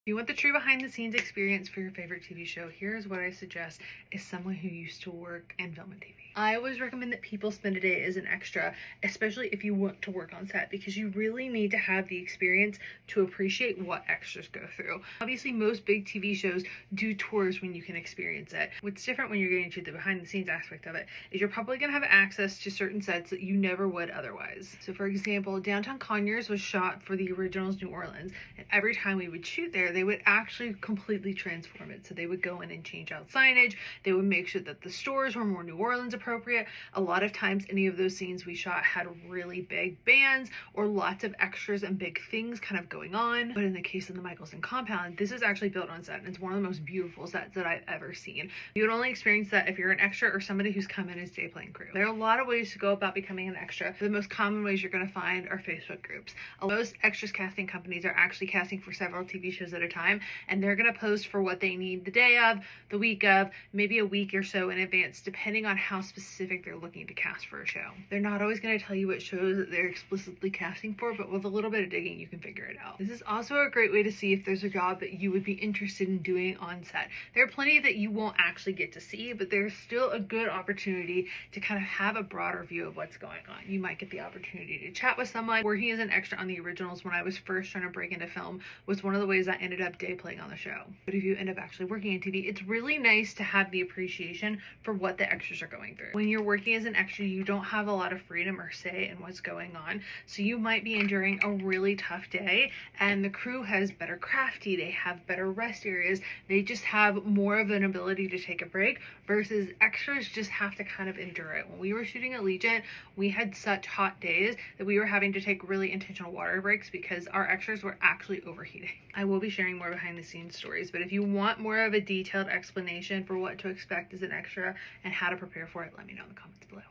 If you want the true behind the scenes experience for your favorite TV show, here's what I suggest is someone who used to work in film and TV. I always recommend that people spend a day as an extra, especially if you want to work on set, because you really need to have the experience to appreciate what extras go through. Obviously, most big TV shows do tours when you can experience it. What's different when you're getting to the behind the scenes aspect of it is you're probably going to have access to certain sets that you never would otherwise. So for example, Downtown Conyers was shot for the originals New Orleans, and every time we would shoot there, they would actually completely transform it. So they would go in and change out signage. They would make sure that the stores were more New Orleans appropriate. A lot of times any of those scenes we shot had really big bands or lots of extras and big things kind of going on. But in the case of the Michelson compound, this is actually built on set, and it's one of the most beautiful sets that I've ever seen. You would only experience that if you're an extra or somebody who's come in as day playing crew. There are a lot of ways to go about becoming an extra. The most common ways you're going to find are Facebook groups. Most extras casting companies are actually casting for several TV shows at a time, and they're going to post for what they need the day of, the week of, maybe a week or so in advance, depending on how specific they're looking to cast for a show. They're not always going to tell you what shows that they're explicitly casting for, but with a little bit of digging, you can figure it out. This is also a great way to see if there's a job that you would be interested in doing on set. There are plenty that you won't actually get to see, but there's still a good opportunity to kind of have a broader view of what's going on. You might get the opportunity to chat with someone. Working as an extra on the originals when I was first trying to break into film was one of the ways I ended up day playing on the show. But if you end up actually working in TV, it's really nice to have the appreciation for what the extras are going through. When you're working as an extra, you don't have a lot of freedom or say in what's going on. So you might be enduring a really tough day, and the crew has better crafty, they have better rest areas, they just have more of an ability to take a break, versus extras just have to kind of endure it. When we were shooting Allegiant, we had such hot days that we were having to take really intentional water breaks because our extras were actually overheating. I will be sharing more behind the scenes stories, but if you want more of a detailed explanation for what to expect as an extra and how to prepare for it, let me know in the comments below.